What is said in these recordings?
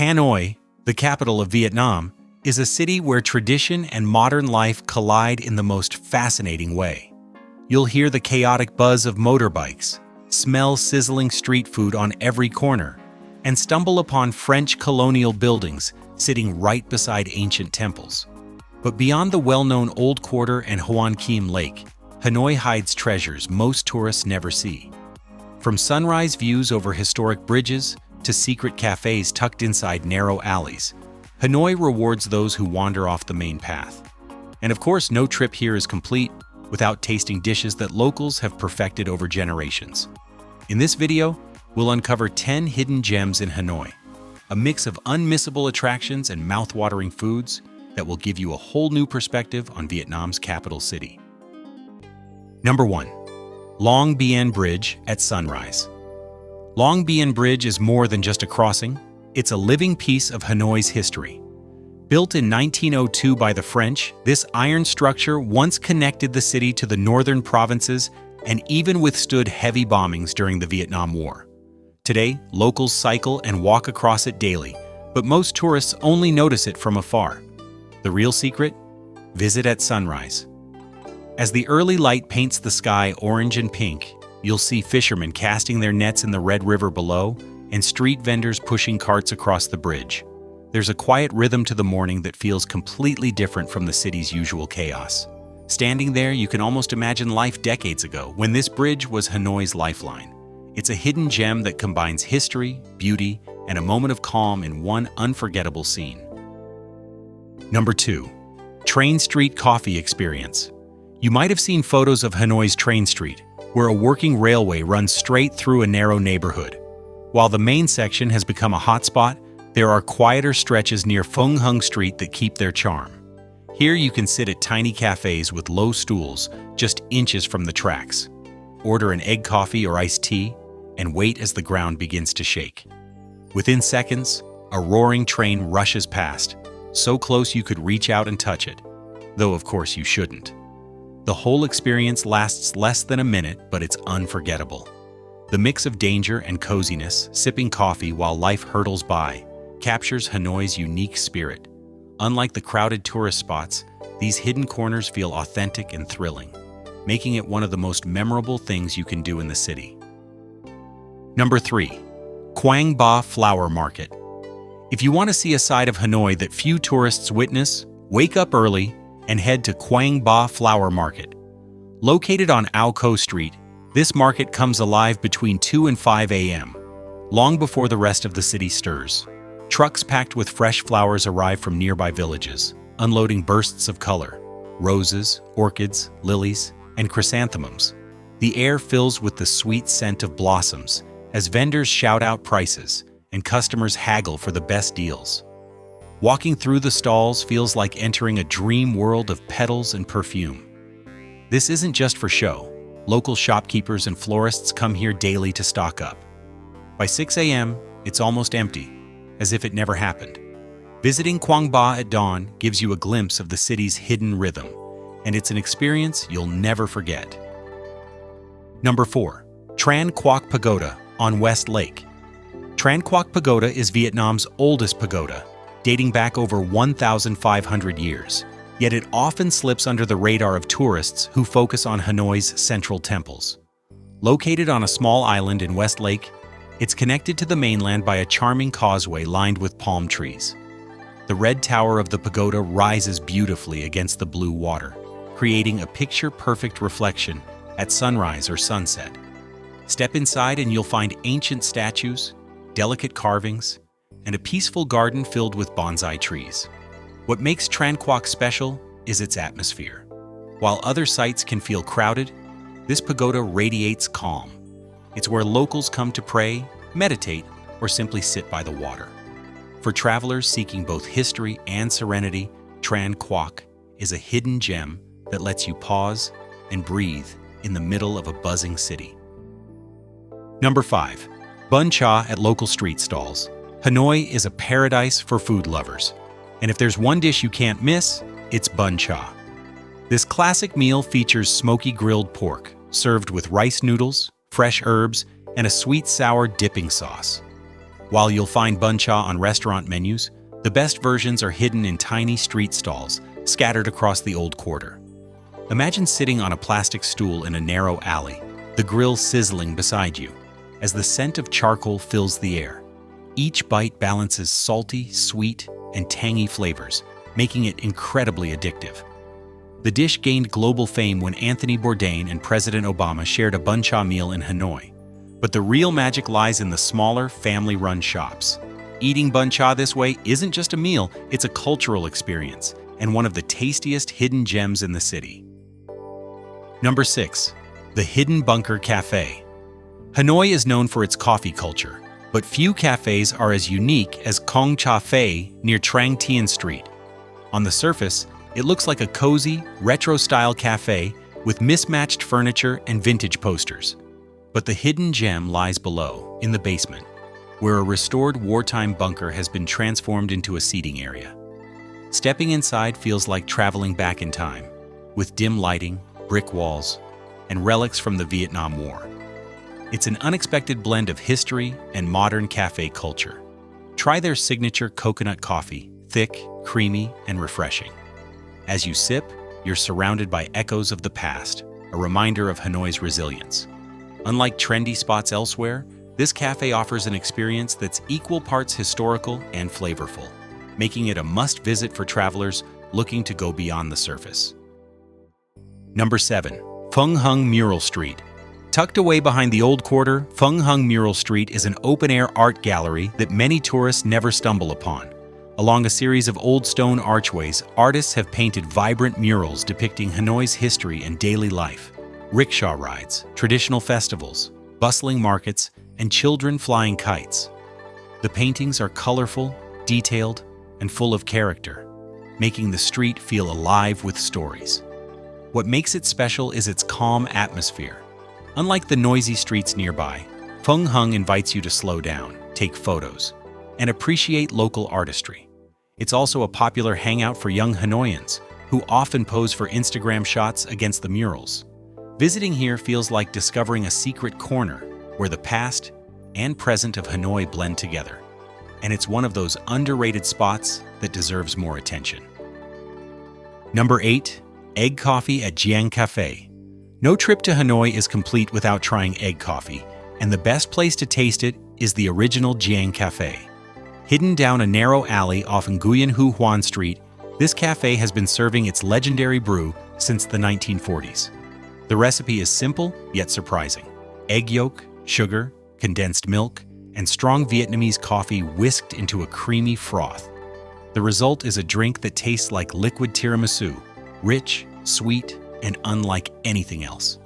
Hanoi, the capital of Vietnam, is a city where tradition and modern life collide in the most fascinating way. You'll hear the chaotic buzz of motorbikes, smell sizzling street food on every corner, and stumble upon French colonial buildings sitting right beside ancient temples. But beyond the well-known Old Quarter and Hoan Kiem Lake, Hanoi hides treasures most tourists never see. From sunrise views over historic bridges to secret cafes tucked inside narrow alleys, Hanoi rewards those who wander off the main path. And of course, no trip here is complete without tasting dishes that locals have perfected over generations. In this video, we'll uncover 10 hidden gems in Hanoi, a mix of unmissable attractions and mouth-watering foods that will give you a whole new perspective on Vietnam's capital city. Number 1. Long Bien Bridge at sunrise. Long Bien Bridge is more than just a crossing. It's a living piece of Hanoi's history. Built in 1902 by the French, this iron structure once connected the city to the northern provinces and even withstood heavy bombings during the Vietnam War. Today, locals cycle and walk across it daily, but most tourists only notice it from afar. The real secret? Visit at sunrise. As the early light paints the sky orange and pink, you'll see fishermen casting their nets in the Red River below and street vendors pushing carts across the bridge. There's a quiet rhythm to the morning that feels completely different from the city's usual chaos. Standing there, you can almost imagine life decades ago, when this bridge was Hanoi's lifeline. It's a hidden gem that combines history, beauty, and a moment of calm in one unforgettable scene. Number 2. Train Street Coffee Experience. You might have seen photos of Hanoi's Train Street, where a working railway runs straight through a narrow neighborhood. While the main section has become a hotspot, there are quieter stretches near Phung Hung Street that keep their charm. Here you can sit at tiny cafes with low stools just inches from the tracks. Order an egg coffee or iced tea, and wait as the ground begins to shake. Within seconds, a roaring train rushes past, so close you could reach out and touch it, though of course you shouldn't. The whole experience lasts less than a minute, but it's unforgettable. The mix of danger and coziness, sipping coffee while life hurtles by, captures Hanoi's unique spirit. Unlike the crowded tourist spots, these hidden corners feel authentic and thrilling, making it one of the most memorable things you can do in the city. Number 3. Quang Ba Flower Market. If you want to see a side of Hanoi that few tourists witness, wake up early and head to Quang Ba Flower Market. Located on Ao Co Street, this market comes alive between 2 and 5 a.m., long before the rest of the city stirs. Trucks packed with fresh flowers arrive from nearby villages, unloading bursts of color: roses, orchids, lilies, and chrysanthemums. The air fills with the sweet scent of blossoms as vendors shout out prices and customers haggle for the best deals. Walking through the stalls feels like entering a dream world of petals and perfume. This isn't just for show. Local shopkeepers and florists come here daily to stock up. By 6 a.m., it's almost empty, as if it never happened. Visiting Quang Ba at dawn gives you a glimpse of the city's hidden rhythm, and it's an experience you'll never forget. Number 4. Tran Quac Pagoda on West Lake. Tran Quac Pagoda is Vietnam's oldest pagoda, dating back over 1,500 years. Yet it often slips under the radar of tourists who focus on Hanoi's central temples. Located on a small island in West Lake, it's connected to the mainland by a charming causeway lined with palm trees. The red tower of the pagoda rises beautifully against the blue water, creating a picture-perfect reflection at sunrise or sunset. Step inside and you'll find ancient statues, delicate carvings, and a peaceful garden filled with bonsai trees. What makes Tran Quac special is its atmosphere. While other sites can feel crowded, this pagoda radiates calm. It's where locals come to pray, meditate, or simply sit by the water. For travelers seeking both history and serenity, Tran Quac is a hidden gem that lets you pause and breathe in the middle of a buzzing city. Number 5. Bun Cha at local street stalls. Hanoi is a paradise for food lovers. And if there's one dish you can't miss, it's bun cha. This classic meal features smoky grilled pork, served with rice noodles, fresh herbs, and a sweet-sour dipping sauce. While you'll find bun cha on restaurant menus, the best versions are hidden in tiny street stalls scattered across the old quarter. Imagine sitting on a plastic stool in a narrow alley, the grill sizzling beside you, as the scent of charcoal fills the air. Each bite balances salty, sweet, and tangy flavors, making it incredibly addictive. The dish gained global fame when Anthony Bourdain and President Obama shared a bun cha meal in Hanoi. But the real magic lies in the smaller, family-run shops. Eating bun cha this way isn't just a meal, it's a cultural experience, and one of the tastiest hidden gems in the city. Number 6. The Hidden Bunker Café. Hanoi is known for its coffee culture, but few cafes are as unique as Quang Ba near Tràng Street. On the surface, it looks like a cozy, retro-style cafe with mismatched furniture and vintage posters. But the hidden gem lies below, in the basement, where a restored wartime bunker has been transformed into a seating area. Stepping inside feels like traveling back in time, with dim lighting, brick walls, and relics from the Vietnam War. It's an unexpected blend of history and modern cafe culture. Try their signature coconut coffee, thick, creamy, and refreshing. As you sip, you're surrounded by echoes of the past, a reminder of Hanoi's resilience. Unlike trendy spots elsewhere, this cafe offers an experience that's equal parts historical and flavorful, making it a must-visit for travelers looking to go beyond the surface. Number 7. Phung Hung Mural Street. Tucked away behind the old quarter, Phung Hung Mural Street is an open-air art gallery that many tourists never stumble upon. Along a series of old stone archways, artists have painted vibrant murals depicting Hanoi's history and daily life. Rickshaw rides, traditional festivals, bustling markets, and children flying kites. The paintings are colorful, detailed, and full of character, making the street feel alive with stories. What makes it special is its calm atmosphere. Unlike the noisy streets nearby, Phung Hung invites you to slow down, take photos, and appreciate local artistry. It's also a popular hangout for young Hanoians, who often pose for Instagram shots against the murals. Visiting here feels like discovering a secret corner where the past and present of Hanoi blend together. And it's one of those underrated spots that deserves more attention. Number 8. Egg Coffee at Giang Café. No trip to Hanoi is complete without trying egg coffee, and the best place to taste it is the original Giang Café. Hidden down a narrow alley off Nguyen Hu Hoan Street, this cafe has been serving its legendary brew since the 1940s. The recipe is simple yet surprising. Egg yolk, sugar, condensed milk, and strong Vietnamese coffee whisked into a creamy froth. The result is a drink that tastes like liquid tiramisu, rich, sweet, and unlike anything else.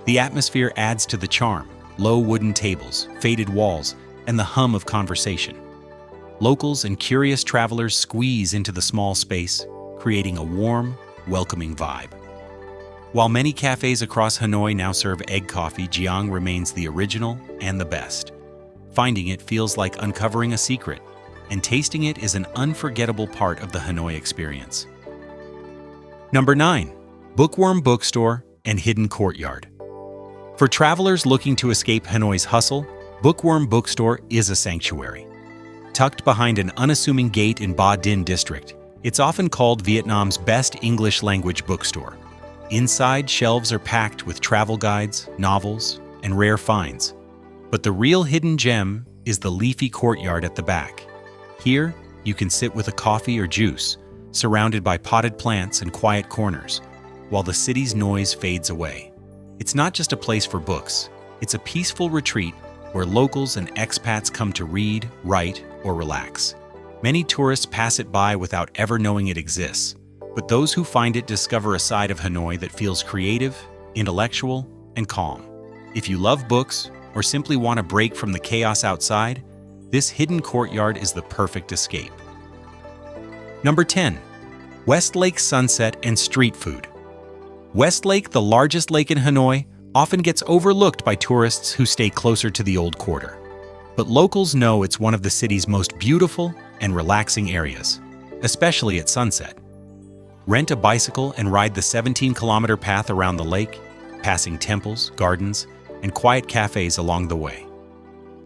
The atmosphere adds to the charm: low wooden tables, faded walls, and the hum of conversation. Locals and curious travelers squeeze into the small space, creating a warm, welcoming vibe. While many cafes across Hanoi now serve egg coffee, Giang remains the original and the best. Finding it feels like uncovering a secret, and tasting it is an unforgettable part of the Hanoi experience. Number 9. Bookworm Bookstore and Hidden Courtyard. For travelers looking to escape Hanoi's hustle, Bookworm Bookstore is a sanctuary. Tucked behind an unassuming gate in Ba Dinh district, it's often called Vietnam's best English-language bookstore. Inside, shelves are packed with travel guides, novels, and rare finds. But the real hidden gem is the leafy courtyard at the back. Here, you can sit with a coffee or juice, surrounded by potted plants and quiet corners, while the city's noise fades away. It's not just a place for books, it's a peaceful retreat where locals and expats come to read, write, or relax. Many tourists pass it by without ever knowing it exists, but those who find it discover a side of Hanoi that feels creative, intellectual, and calm. If you love books or simply want a break from the chaos outside, this hidden courtyard is the perfect escape. Number 10. Westlake Sunset and Street Food. Westlake, the largest lake in Hanoi, often gets overlooked by tourists who stay closer to the old quarter. But locals know it's one of the city's most beautiful and relaxing areas, especially at sunset. Rent a bicycle and ride the 17-kilometer path around the lake, passing temples, gardens, and quiet cafes along the way.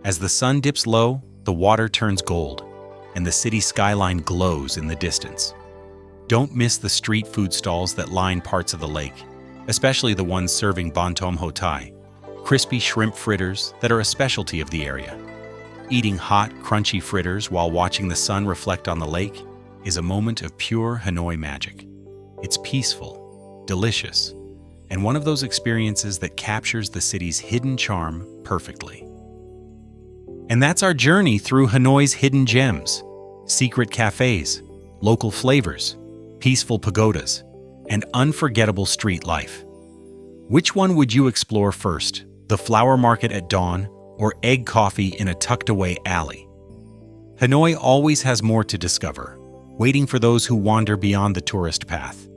As the sun dips low, the water turns gold, and the city skyline glows in the distance. Don't miss the street food stalls that line parts of the lake, especially the ones serving Bánh Tôm Hồ Tây, crispy shrimp fritters that are a specialty of the area. Eating hot, crunchy fritters while watching the sun reflect on the lake is a moment of pure Hanoi magic. It's peaceful, delicious, and one of those experiences that captures the city's hidden charm perfectly. And that's our journey through Hanoi's hidden gems, secret cafes, local flavors, peaceful pagodas, and unforgettable street life. Which one would you explore first, the flower market at dawn or egg coffee in a tucked-away alley? Hanoi always has more to discover, waiting for those who wander beyond the tourist path.